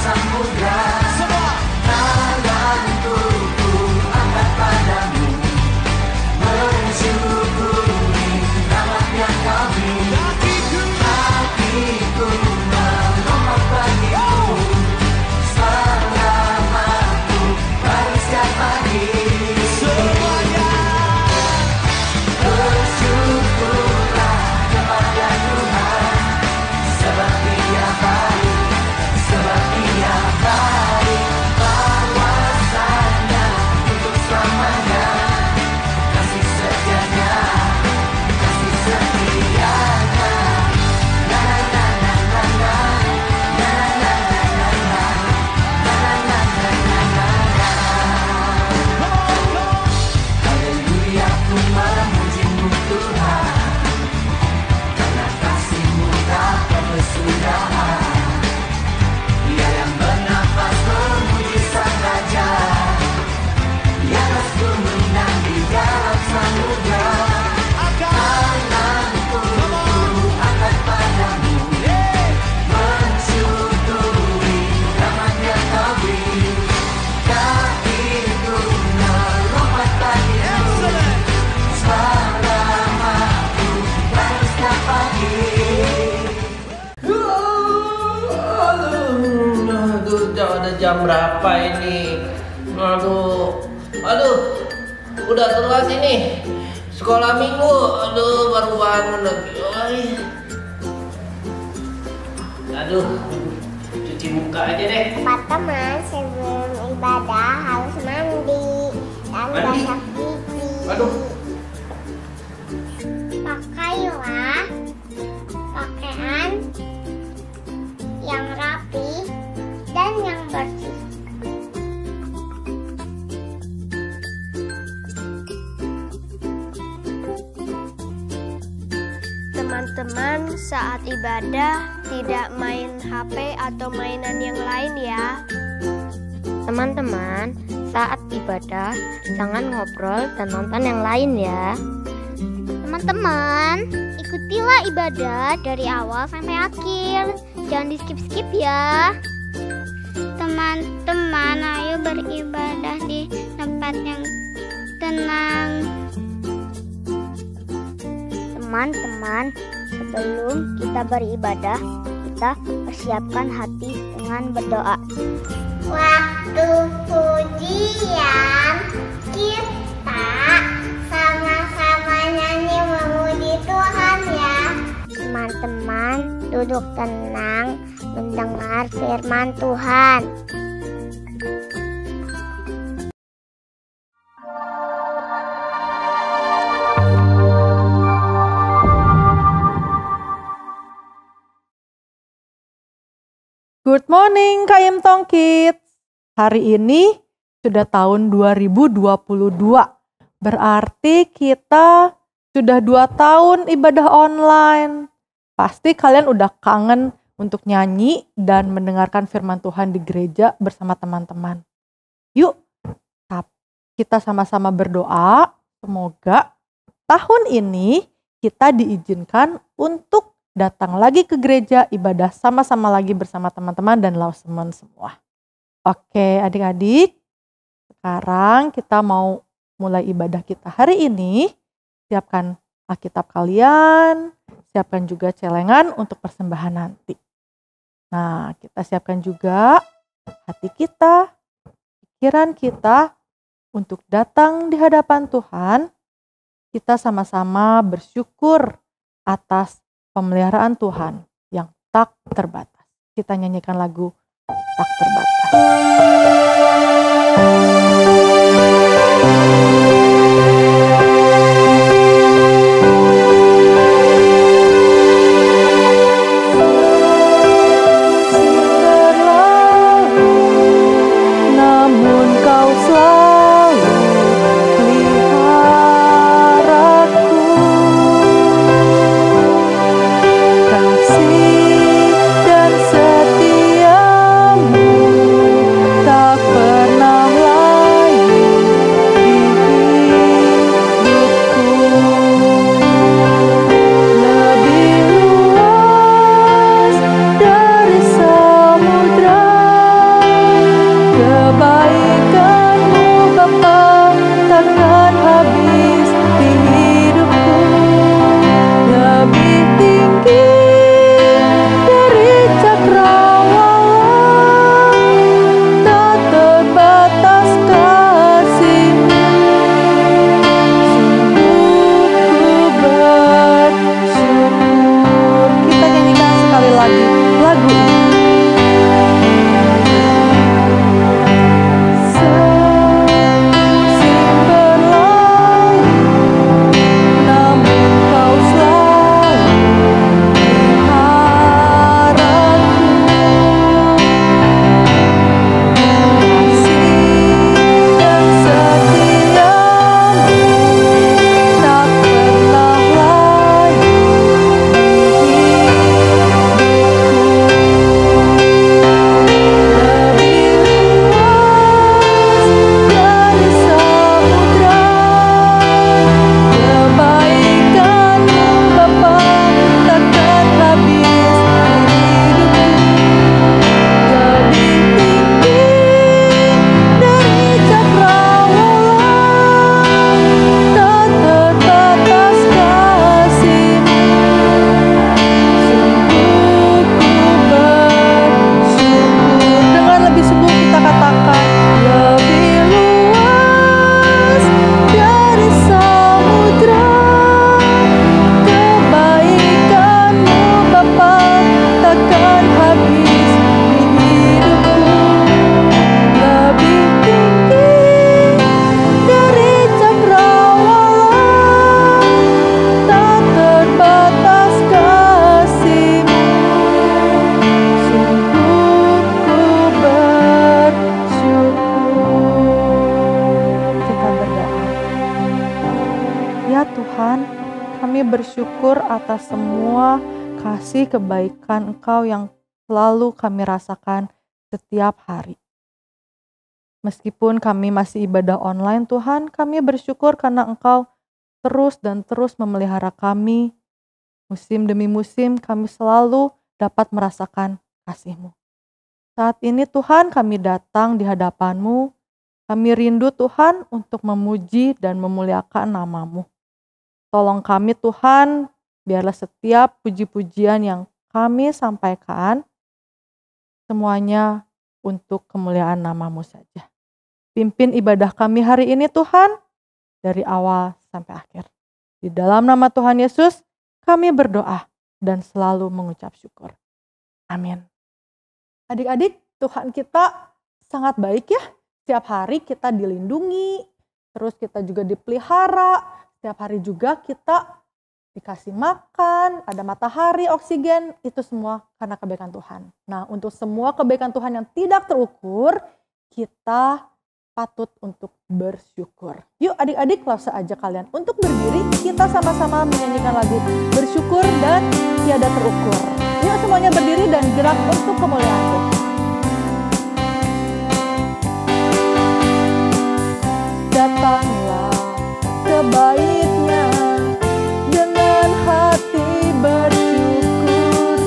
samudra. Tanganku ku angkat padamu, mensyukuri rahmat yang kau beri. Hatiku melompat bagimu, selamaku baru setiap pagi. Semuanya bersyukurlah kepada Tuhan, sebab Dia baik, sebab Dia baik. Bahwasanya untuk selamanya, kasih setianya, kasih setianya. La la la la la la, la la la la la, la la la la la la. Haleluya, ku memujimu Tuhan, karena kasih-Mu tak berkesudahan. Dia yang bernafas memuji Sang Raja, di atas gunung dan di dalam samudra. Tanganku angkat padamu, mensyukuri rahmat yang kau beri. Kakiku melompat bagimu, selamaku baru setiap pagi. Aduh, udah jam berapa ini? Aduh, udah telat ini. Sekolah minggu, aduh baru bangun lagi. Aduh, cuci muka aja deh. Teman-teman, sebelum ibadah harus mandi dan Mandi? gosok gigi. Aduh. Pakailah pakaian yang rapi dan yang bersih. Teman-teman, saat ibadah tidak main HP atau mainan yang lain ya. Teman-teman, saat ibadah jangan ngobrol dan nonton yang lain ya. Teman-teman, ikutilah ibadah dari awal sampai akhir. Jangan di skip-skip ya. Teman-teman, ayo beribadah di tempat yang tenang. Teman-teman, sebelum kita beribadah, kita persiapkan hati dengan berdoa. Waktu pujian kita sama-sama nyanyi memuji Tuhan ya. Teman-teman, duduk tenang mendengar firman Tuhan. Good morning KM Tong Kids. Hari ini sudah tahun 2022. Berarti kita sudah 2 tahun ibadah online. Pasti kalian udah kangen untuk nyanyi dan mendengarkan firman Tuhan di gereja bersama teman-teman. Yuk, kita sama-sama berdoa. Semoga tahun ini kita diizinkan untuk datang lagi ke gereja, ibadah sama-sama lagi bersama teman-teman dan lausemen semua. Oke adik-adik, sekarang kita mau mulai ibadah kita hari ini. Siapkan Alkitab kalian, siapkan juga celengan untuk persembahan nanti. Nah, kita siapkan juga hati kita, pikiran kita untuk datang di hadapan Tuhan. Kita sama-sama bersyukur atas pemeliharaan Tuhan yang tak terbatas. Kita nyanyikan lagu Tak Terbatas. Namun kau selalu peliharaku. Kasih dan setiamu tak pernah Tuhan, kami bersyukur atas semua kasih kebaikan Engkau yang selalu kami rasakan setiap hari. Meskipun kami masih ibadah online Tuhan, kami bersyukur karena Engkau terus dan terus memelihara kami. Musim demi musim kami selalu dapat merasakan kasih-Mu. Saat ini Tuhan kami datang di hadapan-Mu. Kami rindu Tuhan untuk memuji dan memuliakan nama-Mu. Tolong kami Tuhan, biarlah setiap puji-pujian yang kami sampaikan, semuanya untuk kemuliaan nama-Mu saja. Pimpin ibadah kami hari ini Tuhan, dari awal sampai akhir. Di dalam nama Tuhan Yesus, kami berdoa dan selalu mengucap syukur. Amin. Adik-adik, Tuhan kita sangat baik ya. Setiap hari kita dilindungi, terus kita juga dipelihara. Setiap hari juga kita dikasih makan, ada matahari, oksigen, itu semua karena kebaikan Tuhan. Nah, untuk semua kebaikan Tuhan yang tidak terukur, kita patut untuk bersyukur. Yuk adik-adik, langsung aja kalian untuk berdiri, kita sama-sama menyanyikan lagu Bersyukur dan Tiada Terukur. Yuk semuanya berdiri dan gerak untuk kemuliaan Tuhan. Datanglah kebaiknya dengan hati bersyukur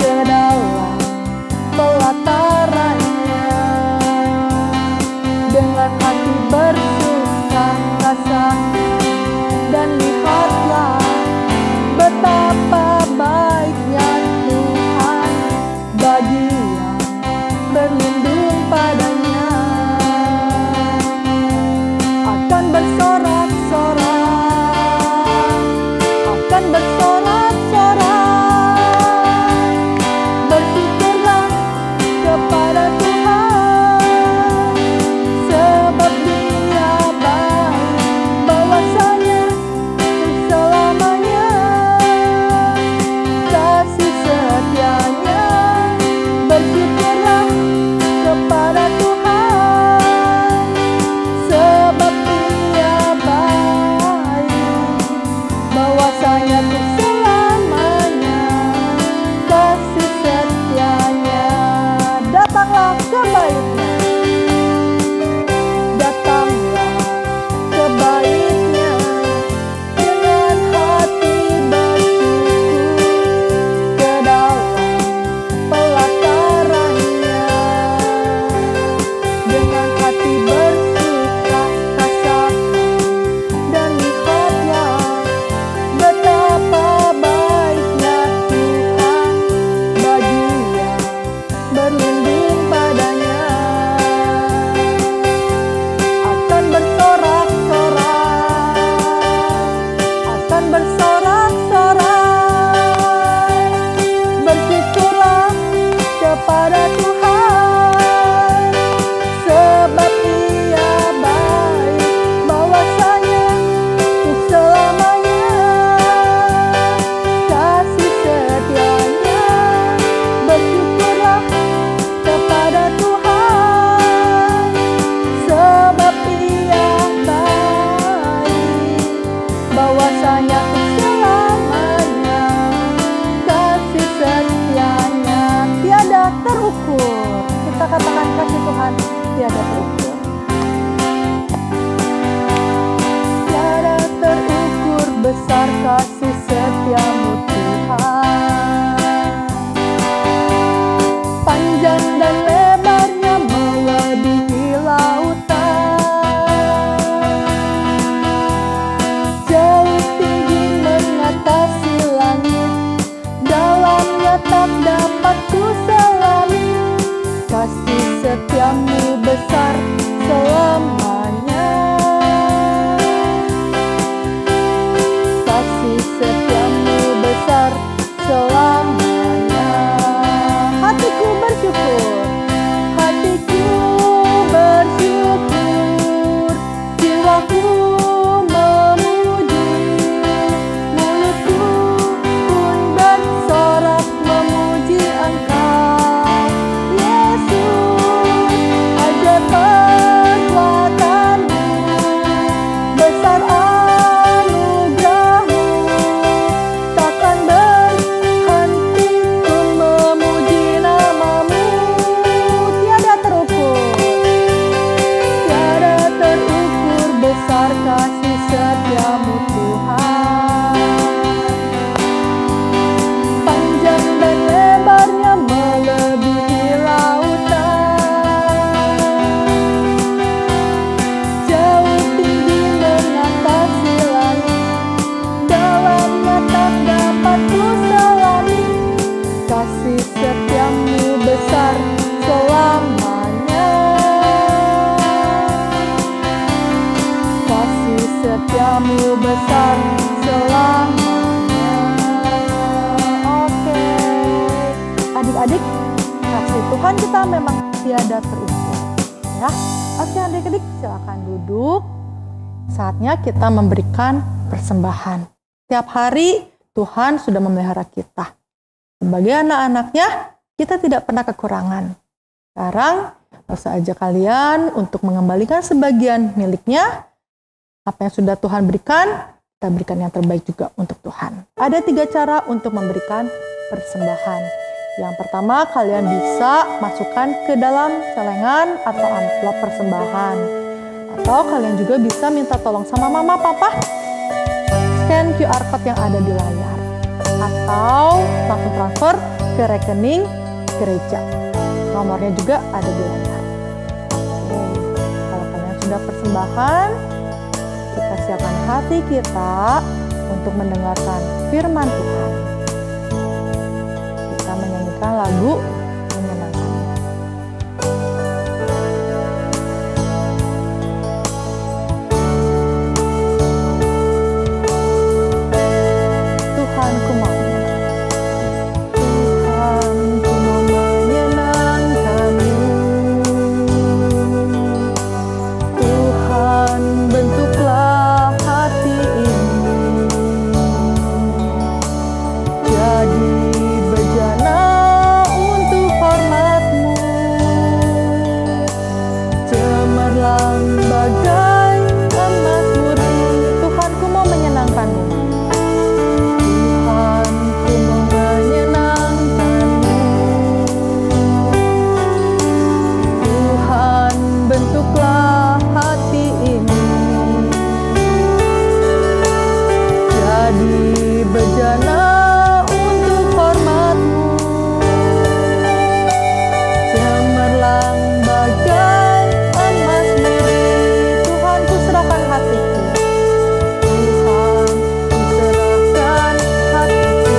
ke dalam pelatarannya, dengan hati bersuka rasa, dan lihatlah betapa baiknya Tuhan bagi yang berlindung padanya. Akan bersorak-sorak, akan bersorak-sorak, bersyukurlah kepada Tuhan, sebab Dia baik, bahwasanya selamanya kasih setianya. Bersyukurlah kepada Tuhan, sebab Dia baik, bahwasanya selamanya kasih setianya. Datanglah kebaiknya, datanglah kebaiknya dengan hati bersyukur ke dalam pelatarannya, dengan hati bersuka rasa, dan lihatlah betapa baiknya Tuhan bagi yang berlindung padanya. Akan bersorak-sorak, akan bersorak-sorak, bersyukurlah kepada Tuhan, sebab Dia baik, bahwasanya untuk selamanya kasih setianya. Bersyukurlah kepada Tuhan, sebab Dia baik, bahwasanya untuk selamanya kasih setianya tiada terukur. Kita katakan kasih Tuhan tiada terukur. Tiada terukur besar kasih setiamu Tuhan, panjang dan lebarnya melebihi lautan, jauh tinggi mengatasi langit, dalamnya tak dapat ku selami. Kasih setiamu besar selamanya, kasih setiamu setiamu besar selamanya. Oke, adik-adik, kasih Tuhan kita memang tiada terukur, ya. Oke, adik-adik, silakan duduk. Saatnya kita memberikan persembahan. Setiap hari Tuhan sudah memelihara kita. Sebagai anak-anaknya, kita tidak pernah kekurangan. Sekarang, saya ajak kalian untuk mengembalikan sebagian miliknya. Apa yang sudah Tuhan berikan, kita berikan yang terbaik juga untuk Tuhan. Ada 3 cara untuk memberikan persembahan. Yang pertama, kalian bisa masukkan ke dalam celengan atau amplop persembahan. Atau kalian juga bisa minta tolong sama mama, papa, scan QR code yang ada di layar. Atau langsung transfer ke rekening gereja. Nomornya juga ada di layar. Oke, kalau kalian sudah persembahan, kita siapkan hati kita untuk mendengarkan firman Tuhan. Kita menyanyikan lagu menyenangkan. Tuhanku mau menyenangkan-Ku mau menyenangkan-Mu. Tuhan, bentuklah hati ini jadi bejana untuk hormat-Mu, cemerlang bagai emas murni. Tuhanku mau menyenangkan-Mu. Tuhanku mau menyenangkan-Mu. Tuhan, bentuklah hati ini jadi bejana untuk hormat-Mu, cemerlang bagai emas murni. Tuhan, ku serahkan hatiku. Tuhan, ku serahkan hatiku.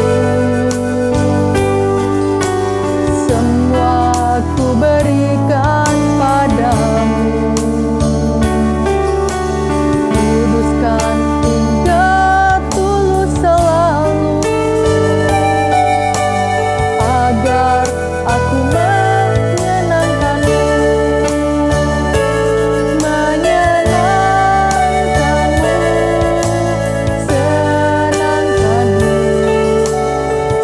Semua ku berikan padamu. Kuduskan hingga tulus selalu, agar aku menyenangkan-Mu, menyenangkan-Mu, senangkan-Mu.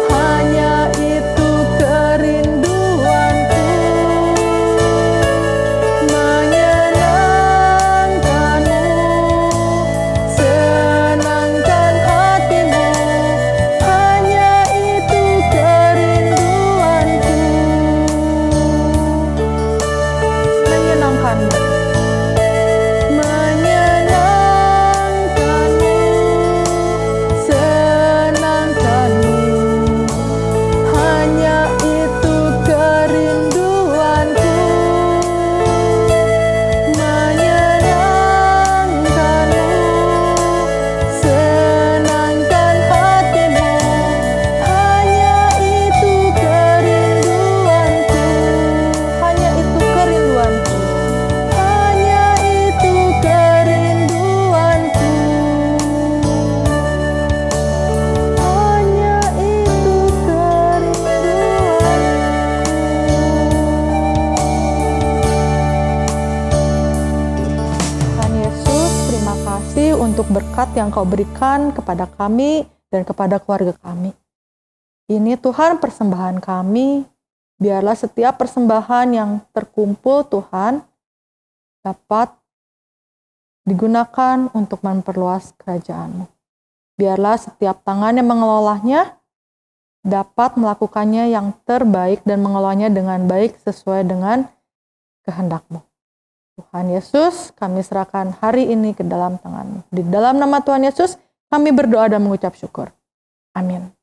Hanya itu kerinduanku, menyenangkan-Mu, senangkan hati-Mu. Hanya itu kerinduanku, menyenangkan-Mu, menyenangkan-Mu, senangkan-Mu. Hanya itu kerinduanku, menyenangkan-Mu, senangkan hati-Mu. Hanya itu kerinduanku, hanya itu kerinduanku, hanya itu kerinduanku, hanya itu kerinduanku. Tuhan Yesus, terima kasih untuk berkat yang Kau berikan kepada kami dan kepada keluarga kami. Ini Tuhan persembahan kami, biarlah setiap persembahan yang terkumpul Tuhan dapat digunakan untuk memperluas kerajaan-Mu. Biarlah setiap tangan yang mengelolanya dapat melakukannya yang terbaik dan mengelolanya dengan baik sesuai dengan kehendak-Mu. Tuhan Yesus, kami serahkan hari ini ke dalam tangan-Mu. Di dalam nama Tuhan Yesus, kami berdoa dan mengucap syukur. Amin.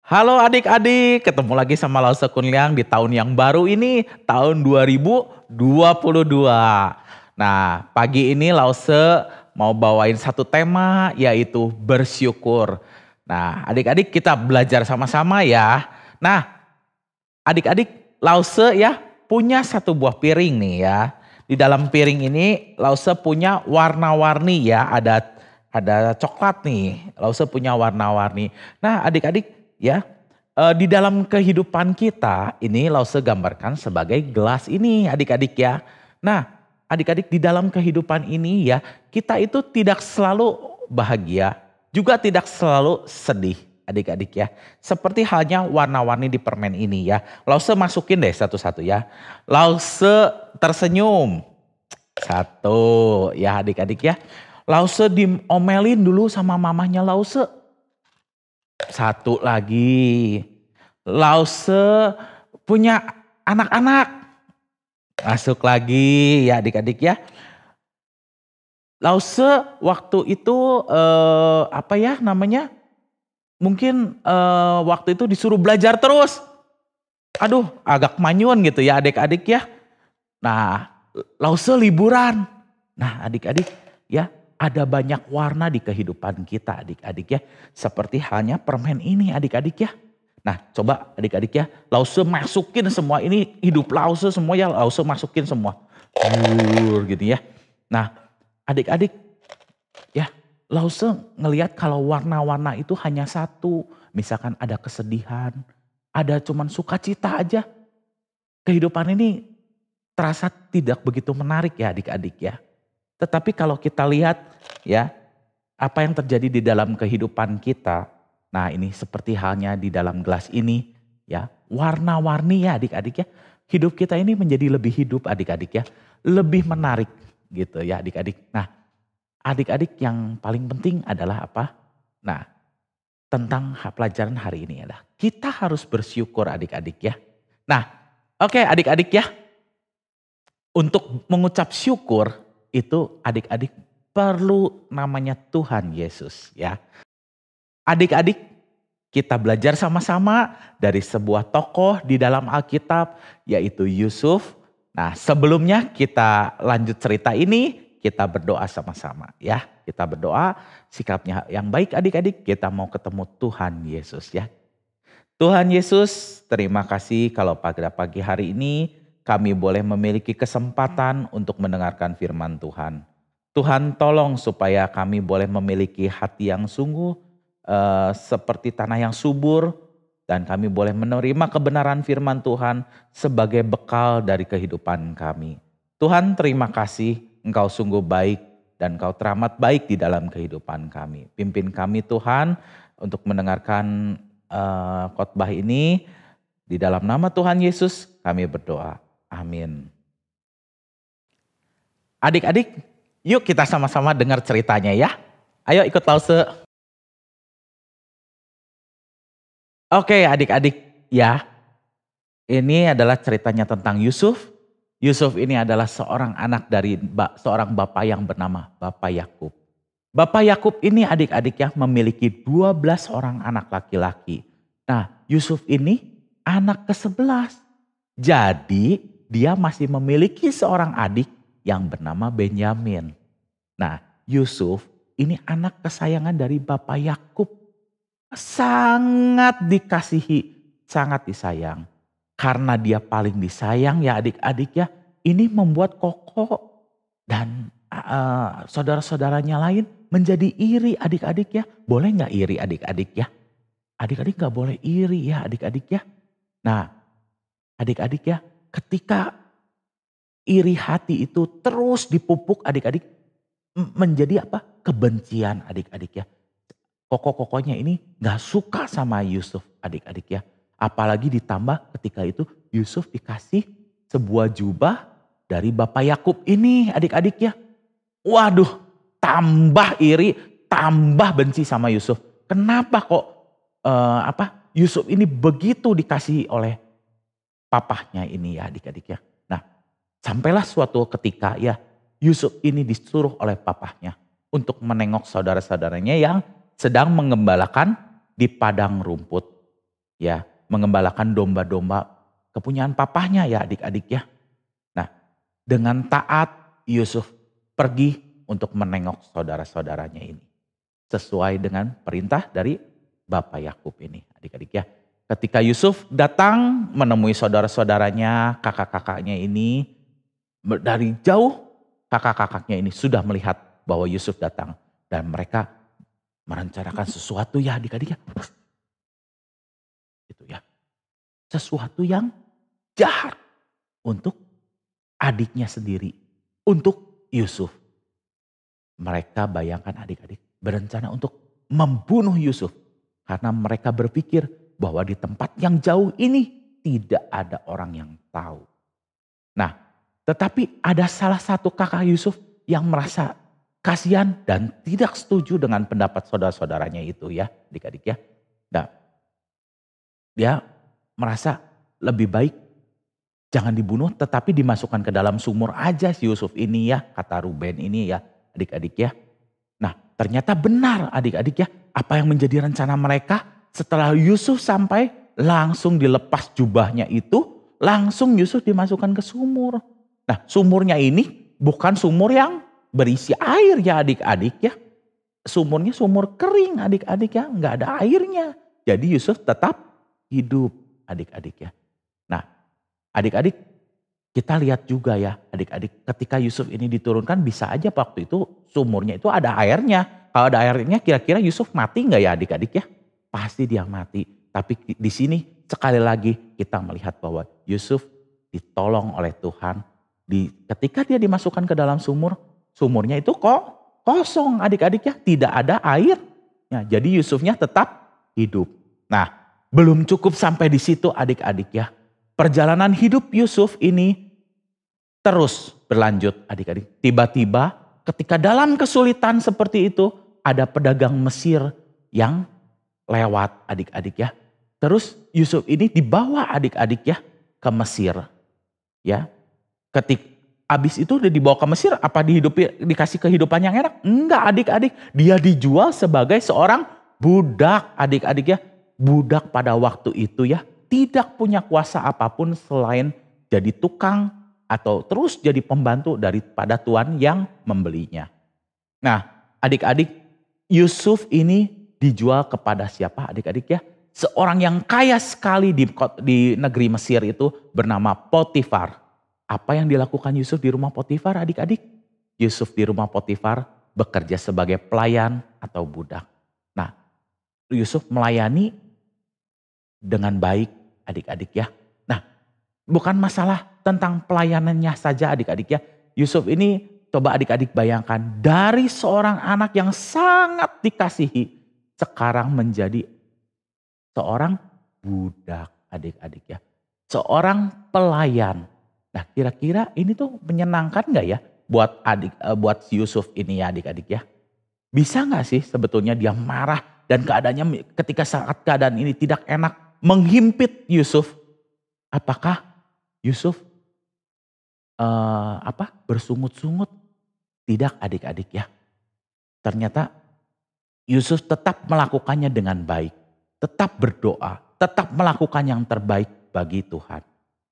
Halo adik-adik, ketemu lagi sama Lause Kunliang di tahun yang baru ini, tahun 2022. Nah, pagi ini Lause mau bawain satu tema, yaitu bersyukur. Nah, adik-adik kita belajar sama-sama ya. Nah, adik-adik Lause ya punya satu buah piring nih ya. di dalam piring ini Lause punya warna-warni ya, ada coklat nih, Lause punya warna-warni. Nah adik-adik ya, di dalam kehidupan kita ini Lause gambarkan sebagai gelas ini adik-adik ya. Nah adik-adik di dalam kehidupan ini ya, kita itu tidak selalu bahagia, juga tidak selalu sedih adik-adik ya. Seperti halnya warna-warni di permen ini ya. Lause masukin deh satu-satu ya. Lause tersenyum. Satu ya adik-adik ya. Lause diomelin dulu sama mamahnya Lause. Satu lagi. Lause punya anak-anak. Masuk lagi ya adik-adik ya. Lause waktu itu mungkin waktu itu disuruh belajar terus. Aduh agak manyun gitu ya adik-adik ya. Nah Lause liburan. Nah adik-adik ya, ada banyak warna di kehidupan kita adik-adik ya. Seperti halnya permen ini adik-adik ya. Nah coba adik-adik ya, Lause masukin semua ini, hidup Lause semua ya, Lause masukin semua. Gitu ya. Nah adik-adik ya, Lause ngelihat kalau warna-warna itu hanya satu. Misalkan ada kesedihan, ada cuman sukacita aja. Kehidupan ini terasa tidak begitu menarik ya adik-adik ya. Tetapi kalau kita lihat ya, apa yang terjadi di dalam kehidupan kita. Nah ini seperti halnya di dalam gelas ini ya. Warna-warni ya adik-adik ya. Hidup kita ini menjadi lebih hidup adik-adik ya. Lebih menarik gitu ya adik-adik. Nah adik-adik yang paling penting adalah apa? Nah, tentang pelajaran hari ini adalah kita harus bersyukur adik-adik ya. Nah, oke adik-adik ya. Untuk mengucap syukur itu adik-adik perlu namanya Tuhan Yesus ya. Adik-adik kita belajar sama-sama dari sebuah tokoh di dalam Alkitab yaitu Yusuf. Nah, sebelumnya kita lanjut cerita ini. Kita berdoa sama-sama ya. Kita berdoa sikapnya yang baik adik-adik. Kita mau ketemu Tuhan Yesus ya. Tuhan Yesus terima kasih kalau pada pagi hari ini kami boleh memiliki kesempatan untuk mendengarkan firman Tuhan. Tuhan tolong supaya kami boleh memiliki hati yang sungguh seperti tanah yang subur. Dan kami boleh menerima kebenaran firman Tuhan sebagai bekal dari kehidupan kami. Tuhan terima kasih. Engkau sungguh baik dan Engkau teramat baik di dalam kehidupan kami. Pimpin kami Tuhan untuk mendengarkan khotbah ini. Di dalam nama Tuhan Yesus kami berdoa. Amin. Adik-adik, yuk kita sama-sama dengar ceritanya ya. Ayo ikut Lause. Oke adik-adik ya. Ini adalah ceritanya tentang Yusuf. Yusuf ini adalah seorang anak dari seorang bapak yang bernama Bapak Yakub. Bapak Yakub ini adik-adik ya memiliki 12 orang anak laki-laki. Nah Yusuf ini anak ke-11. Jadi dia masih memiliki seorang adik yang bernama Benyamin. Nah Yusuf ini anak kesayangan dari Bapak Yakub. Sangat dikasihi, sangat disayang. Karena dia paling disayang ya adik-adik ya. Ini membuat Koko dan saudara-saudaranya lain menjadi iri adik-adik ya. Boleh gak iri adik-adik ya? Adik-adik gak boleh iri ya adik-adik ya. Nah adik-adik ya, ketika iri hati itu terus dipupuk adik-adik menjadi apa? Kebencian adik-adik ya. Koko-kokonya ini gak suka sama Yusuf adik-adik ya. Apalagi ditambah ketika itu Yusuf dikasih sebuah jubah dari Bapak Yakub ini adik-adik ya. Waduh, tambah iri, tambah benci sama Yusuf. Kenapa kok Yusuf ini begitu dikasihi oleh papahnya ini ya adik-adik ya. Nah, sampailah suatu ketika ya Yusuf ini disuruh oleh papahnya untuk menengok saudara-saudaranya yang sedang mengembalakan di padang rumput. Ya, mengembalakan domba-domba kepunyaan papahnya ya adik-adik ya. Nah, dengan taat Yusuf pergi untuk menengok saudara-saudaranya ini. Sesuai dengan perintah dari Bapak Yakub ini adik-adik ya. Ketika Yusuf datang menemui saudara-saudaranya, kakak-kakaknya ini. Dari jauh kakak-kakaknya ini sudah melihat bahwa Yusuf datang. Dan mereka merencanakan sesuatu ya adik-adik ya. Gitu ya. Sesuatu yang jahat untuk adiknya sendiri. Untuk Yusuf. Mereka bayangkan adik-adik berencana untuk membunuh Yusuf. Karena mereka berpikir bahwa di tempat yang jauh ini tidak ada orang yang tahu. Nah, tetapi ada salah satu kakak Yusuf yang merasa kasihan dan tidak setuju dengan pendapat saudara-saudaranya itu ya, adik-adik ya. Nah, dia merasa lebih baik jangan dibunuh tetapi dimasukkan ke dalam sumur aja si Yusuf ini ya, kata Ruben ini ya, adik-adik ya. Nah, ternyata benar adik-adik ya, apa yang menjadi rencana mereka setelah Yusuf sampai langsung dilepas jubahnya itu, langsung Yusuf dimasukkan ke sumur. Nah, sumurnya ini bukan sumur yang berisi air ya adik-adik ya. Sumurnya sumur kering adik-adik ya, nggak ada airnya. Jadi Yusuf tetap hidup adik-adik ya. Nah, adik-adik kita lihat juga ya adik-adik ketika Yusuf ini diturunkan bisa aja waktu itu sumurnya itu ada airnya. Kalau ada airnya kira-kira Yusuf mati nggak ya adik-adik ya? Pasti dia mati. Tapi di sini sekali lagi kita melihat bahwa Yusuf ditolong oleh Tuhan. Ketika dia dimasukkan ke dalam sumur, sumurnya itu kok kosong adik-adik ya. Tidak ada air. Ya, jadi Yusufnya tetap hidup. Nah, belum cukup sampai di situ adik-adik ya. Perjalanan hidup Yusuf ini terus berlanjut adik-adik. Tiba-tiba ketika dalam kesulitan seperti itu ada pedagang Mesir yang lewat adik-adik ya. Terus Yusuf ini dibawa adik-adik ya ke Mesir. Ya. Abis itu udah dibawa ke Mesir apa dikasih kehidupan yang enak? Enggak adik-adik. Dia dijual sebagai seorang budak adik-adik ya. Budak pada waktu itu ya. Tidak punya kuasa apapun selain jadi tukang atau terus jadi pembantu daripada tuan yang membelinya. Nah adik-adik Yusuf ini dijual kepada siapa adik-adik ya? Seorang yang kaya sekali di negeri Mesir itu bernama Potifar. Apa yang dilakukan Yusuf di rumah Potifar adik-adik? Yusuf di rumah Potifar bekerja sebagai pelayan atau budak. Nah Yusuf melayani dengan baik adik-adik ya. Nah bukan masalah tentang pelayanannya saja adik-adik ya. Yusuf ini coba adik-adik bayangkan dari seorang anak yang sangat dikasihi sekarang menjadi seorang budak adik-adik ya. Seorang pelayan. Nah kira-kira ini tuh menyenangkan gak ya buat si Yusuf ini ya adik-adik ya. Bisa gak sih sebetulnya dia marah dan keadaannya ketika saat keadaan ini tidak enak menghimpit Yusuf. Apakah Yusuf bersungut-sungut? Tidak adik-adik ya. Ternyata Yusuf tetap melakukannya dengan baik. Tetap berdoa. Tetap melakukan yang terbaik bagi Tuhan.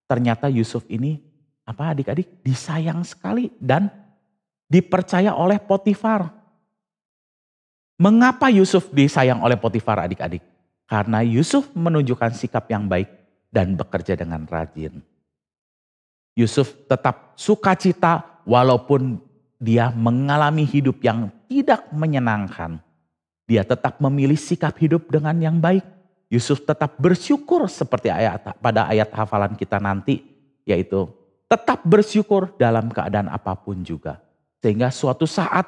Ternyata Yusuf ini adik-adik disayang sekali dan dipercaya oleh Potifar. Mengapa Yusuf disayang oleh Potifar adik-adik? Karena Yusuf menunjukkan sikap yang baik dan bekerja dengan rajin. Yusuf tetap sukacita walaupun dia mengalami hidup yang tidak menyenangkan. Dia tetap memilih sikap hidup dengan yang baik. Yusuf tetap bersyukur seperti pada ayat hafalan kita nanti. Yaitu tetap bersyukur dalam keadaan apapun juga. Sehingga suatu saat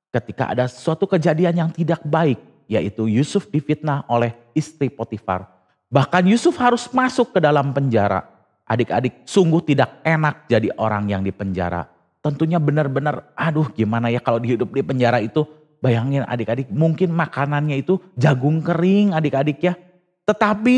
ketika ada suatu kejadian yang tidak baik. Yaitu Yusuf difitnah oleh istri Potifar. Bahkan Yusuf harus masuk ke dalam penjara. Adik-adik sungguh tidak enak jadi orang yang di penjara. Tentunya benar-benar gimana ya kalau hidup di penjara itu. Bayangin adik-adik mungkin makanannya itu jagung kering adik-adik ya. Tetapi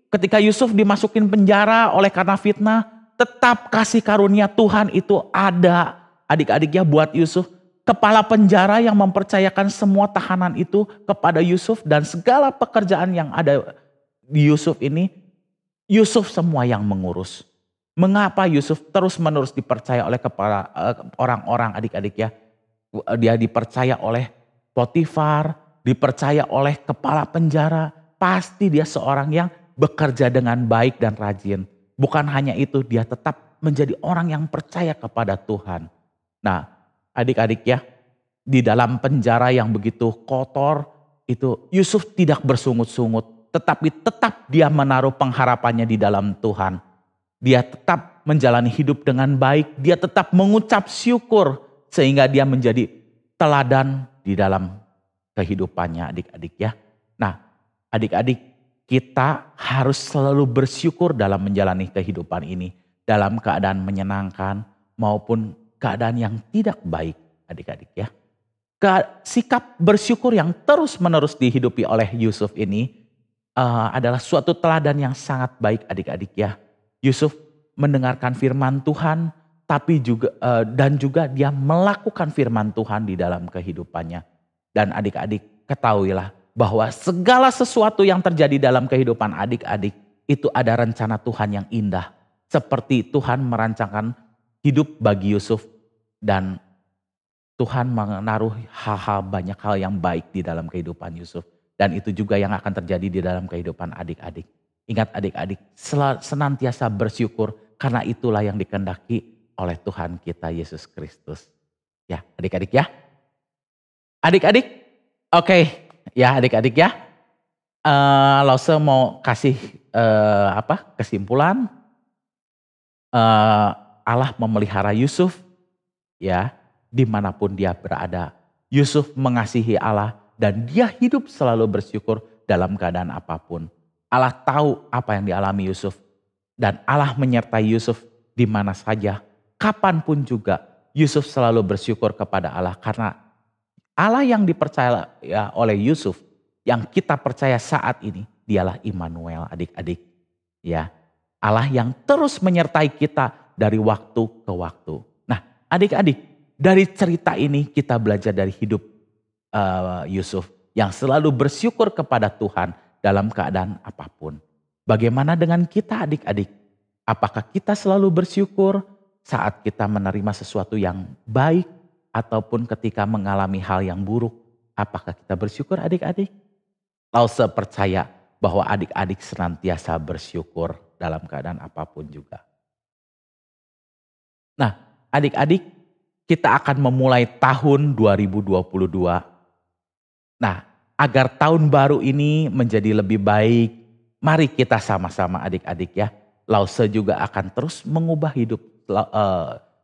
ketika Yusuf dimasukin penjara oleh karena fitnah. Tetap kasih karunia Tuhan itu ada adik-adik ya buat Yusuf. Kepala penjara yang mempercayakan semua tahanan itu kepada Yusuf. Dan segala pekerjaan yang ada di Yusuf ini. Yusuf semua yang mengurus. Mengapa Yusuf terus menerus dipercaya oleh kepala orang-orang adik-adik ya. Dia dipercaya oleh Potifar, dipercaya oleh kepala penjara. Pasti dia seorang yang bekerja dengan baik dan rajin. Bukan hanya itu, dia tetap menjadi orang yang percaya kepada Tuhan. Nah, adik-adik ya, di dalam penjara yang begitu kotor itu Yusuf tidak bersungut-sungut, tetapi tetap dia menaruh pengharapannya di dalam Tuhan. Dia tetap menjalani hidup dengan baik, dia tetap mengucap syukur sehingga dia menjadi teladan di dalam kehidupannya adik-adik ya. Nah, adik-adik, kita harus selalu bersyukur dalam menjalani kehidupan ini, dalam keadaan menyenangkan maupun keadaan yang tidak baik adik-adik ya. Sikap bersyukur yang terus-menerus dihidupi oleh Yusuf ini adalah suatu teladan yang sangat baik adik-adik ya. Yusuf mendengarkan firman Tuhan, tapi juga dan juga dia melakukan firman Tuhan di dalam kehidupannya. Dan adik-adik ketahuilah bahwa segala sesuatu yang terjadi dalam kehidupan adik-adik itu ada rencana Tuhan yang indah. Seperti Tuhan merancangkan hidup bagi Yusuf dan Tuhan menaruh banyak hal yang baik di dalam kehidupan Yusuf. Dan itu juga yang akan terjadi di dalam kehidupan adik-adik. Ingat adik-adik, senantiasa bersyukur karena itulah yang dikehendaki oleh Tuhan kita Yesus Kristus. Ya, adik-adik ya. Adik-adik, oke. Ya adik-adik ya. Lause mau kasih kesimpulan. Allah memelihara Yusuf ya, dimanapun dia berada. Yusuf mengasihi Allah dan dia hidup selalu bersyukur dalam keadaan apapun. Allah tahu apa yang dialami Yusuf dan Allah menyertai Yusuf di mana saja, kapanpun juga. Yusuf selalu bersyukur kepada Allah karena Allah yang dipercaya oleh Yusuf, yang kita percaya saat ini, dialah Immanuel adik-adik. Ya, Allah yang terus menyertai kita dari waktu ke waktu. Nah adik-adik, dari cerita ini kita belajar dari hidup Yusuf yang selalu bersyukur kepada Tuhan dalam keadaan apapun. Bagaimana dengan kita adik-adik? Apakah kita selalu bersyukur saat kita menerima sesuatu yang baik ataupun ketika mengalami hal yang buruk? Apakah kita bersyukur adik-adik? Lause percaya bahwa adik-adik senantiasa bersyukur dalam keadaan apapun juga. Nah adik-adik, kita akan memulai tahun 2022. Nah, agar tahun baru ini menjadi lebih baik, mari kita sama-sama adik-adik ya. Lause juga akan terus mengubah hidup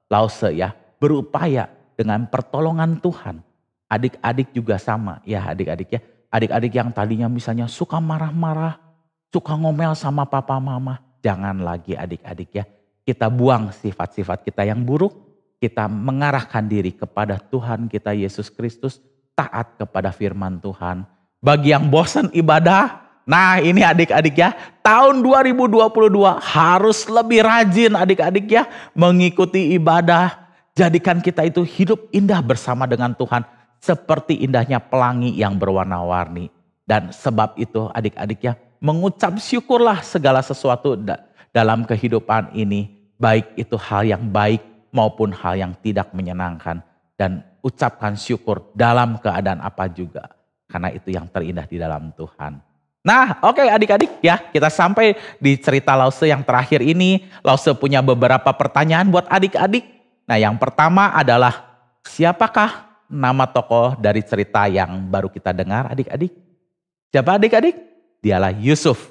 Lause ya, berupaya dengan pertolongan Tuhan. Adik-adik juga sama ya adik-adik ya. Adik-adik yang tadinya misalnya suka marah-marah, suka ngomel sama papa mama. Jangan lagi adik-adik ya. Kita buang sifat-sifat kita yang buruk. Kita mengarahkan diri kepada Tuhan kita Yesus Kristus. Taat kepada firman Tuhan. Bagi yang bosan ibadah, nah ini adik-adik ya, tahun 2022 harus lebih rajin adik-adik ya, mengikuti ibadah. Jadikan kita itu hidup indah bersama dengan Tuhan, seperti indahnya pelangi yang berwarna-warni. Dan sebab itu adik-adik ya, mengucap syukurlah segala sesuatu dalam kehidupan ini, baik itu hal yang baik maupun hal yang tidak menyenangkan. Dan ucapkan syukur dalam keadaan apa juga. Karena itu yang terindah di dalam Tuhan. Nah oke adik-adik ya, kita sampai di cerita Lause yang terakhir ini. Lause punya beberapa pertanyaan buat adik-adik. Nah yang pertama adalah, siapakah nama tokoh dari cerita yang baru kita dengar adik-adik? Siapa adik-adik? Dialah Yusuf.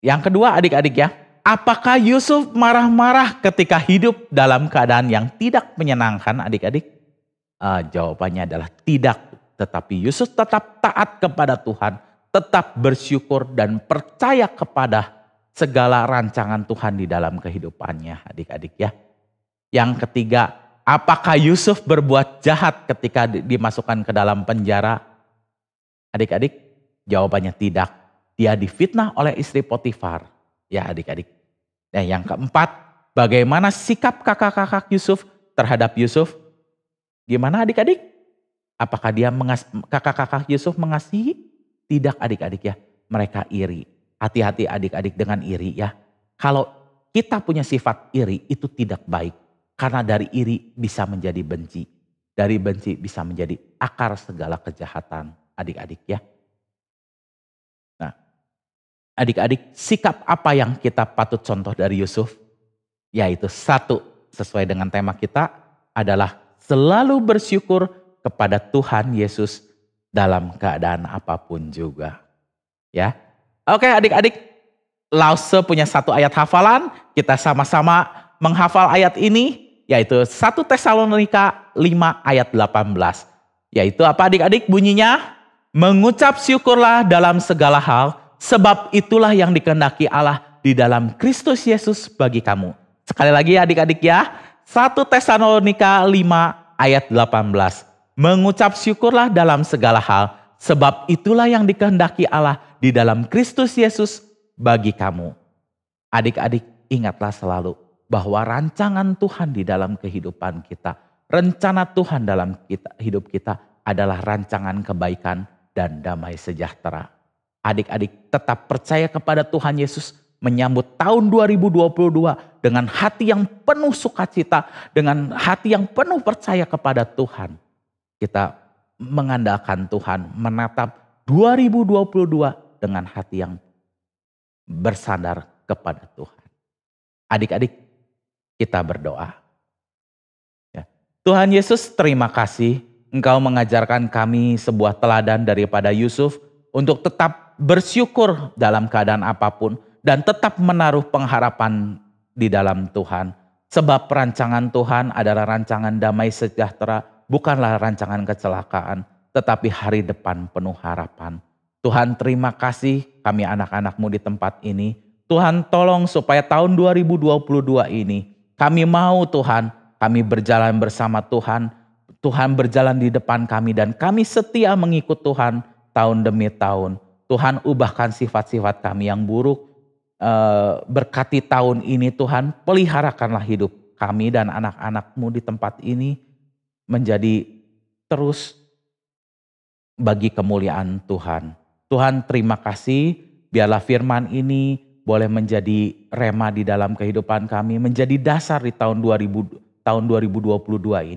Yang kedua adik-adik ya, apakah Yusuf marah-marah ketika hidup dalam keadaan yang tidak menyenangkan adik-adik? Jawabannya adalah tidak. Tetapi Yusuf tetap taat kepada Tuhan, tetap bersyukur dan percaya kepada segala rancangan Tuhan di dalam kehidupannya adik-adik ya. Yang ketiga, apakah Yusuf berbuat jahat ketika dimasukkan ke dalam penjara? Adik-adik, jawabannya tidak. Dia difitnah oleh istri Potifar. Ya adik-adik. Nah yang keempat, bagaimana sikap kakak-kakak Yusuf terhadap Yusuf? Gimana adik-adik? Apakah kakak-kakak Yusuf mengasihi? Tidak adik-adik ya, mereka iri. Hati-hati adik-adik dengan iri ya. Kalau kita punya sifat iri itu tidak baik. Karena dari iri bisa menjadi benci. Dari benci bisa menjadi akar segala kejahatan adik-adik ya. Nah adik-adik, sikap apa yang kita patut contoh dari Yusuf? Yaitu satu, sesuai dengan tema kita adalah selalu bersyukur kepada Tuhan Yesus dalam keadaan apapun juga. Ya. Oke adik-adik, Lause punya satu ayat hafalan, kita sama-sama menghafal ayat ini, yaitu 1 Tesalonika 5 ayat 18. Yaitu apa adik-adik bunyinya? Mengucap syukurlah dalam segala hal, sebab itulah yang dikehendaki Allah di dalam Kristus Yesus bagi kamu. Sekali lagi adik-adik ya, 1 Tesalonika 5 ayat 18. Mengucap syukurlah dalam segala hal, sebab itulah yang dikehendaki Allah di dalam Kristus Yesus bagi kamu. Adik-adik ingatlah selalu bahwa rancangan Tuhan di dalam kehidupan kita, rencana Tuhan dalam hidup kita adalah rancangan kebaikan dan damai sejahtera. Adik-adik tetap percaya kepada Tuhan Yesus, menyambut tahun 2022 dengan hati yang penuh sukacita, dengan hati yang penuh percaya kepada Tuhan. Kita mengandalkan Tuhan, menatap 2022 dengan hati yang bersandar kepada Tuhan. Adik-adik, kita berdoa. Ya. Tuhan Yesus, terima kasih Engkau mengajarkan kami sebuah teladan daripada Yusuf untuk tetap bersyukur dalam keadaan apapun dan tetap menaruh pengharapan di dalam Tuhan. Sebab rancangan Tuhan adalah rancangan damai sejahtera, bukanlah rancangan kecelakaan, tetapi hari depan penuh harapan. Tuhan terima kasih kami anak-anak-Mu di tempat ini. Tuhan tolong supaya tahun 2022 ini kami mau Tuhan, kami berjalan bersama Tuhan. Tuhan berjalan di depan kami dan kami setia mengikut Tuhan tahun demi tahun. Tuhan ubahkan sifat-sifat kami yang buruk. Berkati tahun ini Tuhan, peliharakanlah hidup kami dan anak-anak-Mu di tempat ini menjadi terus bagi kemuliaan Tuhan. Tuhan terima kasih, biarlah firman ini boleh menjadi rema di dalam kehidupan kami, menjadi dasar di tahun 2022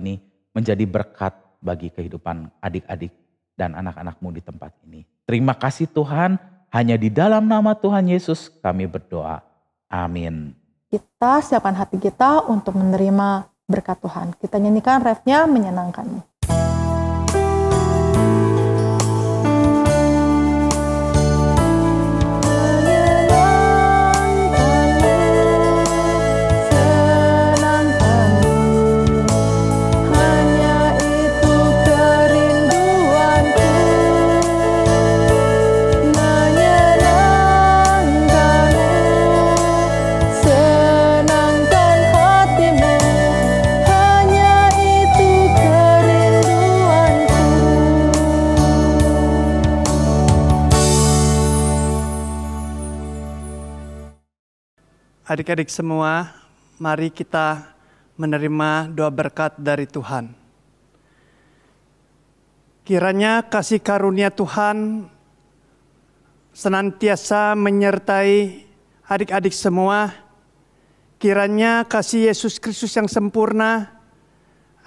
ini, menjadi berkat bagi kehidupan adik-adik dan anak-anak-Mu di tempat ini. Terima kasih Tuhan, hanya di dalam nama Tuhan Yesus kami berdoa. Amin. Kita siapkan hati kita untuk menerima berkat Tuhan. Kita nyanyikan refnya menyenangkanmu. Adik-adik semua, mari kita menerima doa berkat dari Tuhan. Kiranya kasih karunia Tuhan senantiasa menyertai adik-adik semua. Kiranya kasih Yesus Kristus yang sempurna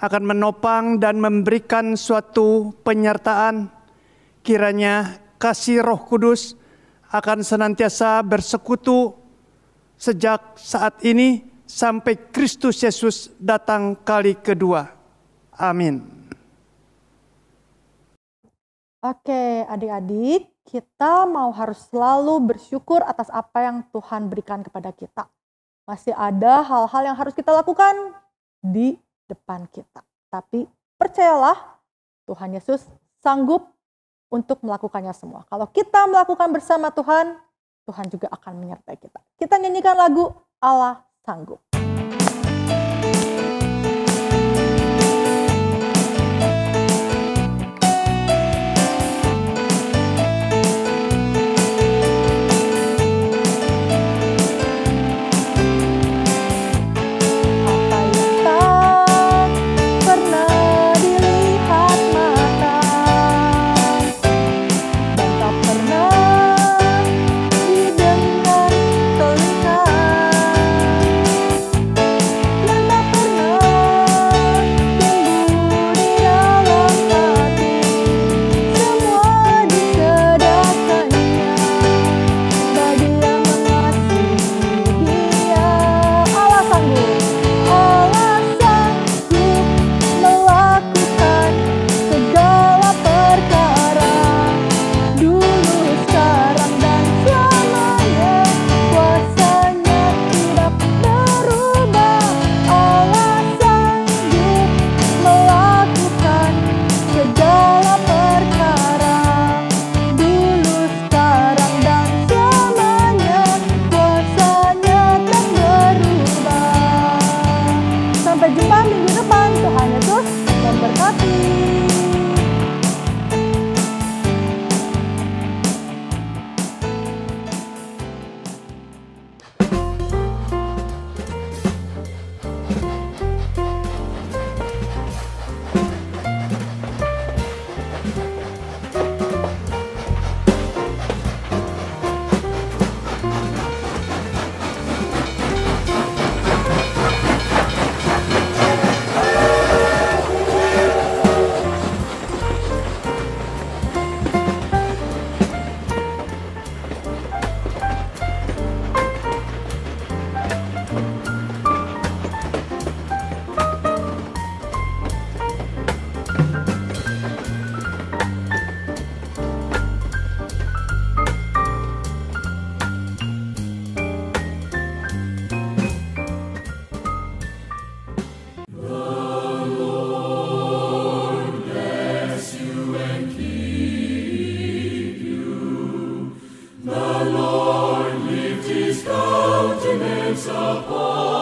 akan menopang dan memberikan suatu penyertaan. Kiranya kasih Roh Kudus akan senantiasa bersekutu sejak saat ini sampai Kristus Yesus datang kali kedua. Amin. Oke adik-adik, kita mau harus selalu bersyukur atas apa yang Tuhan berikan kepada kita. Masih ada hal-hal yang harus kita lakukan di depan kita. Tapi percayalah, Tuhan Yesus sanggup untuk melakukannya semua. Kalau kita melakukan bersama Tuhan, Tuhan juga akan menyertai kita. Kita nyanyikan lagu Allah Sanggup. The Lord lift his countenance upon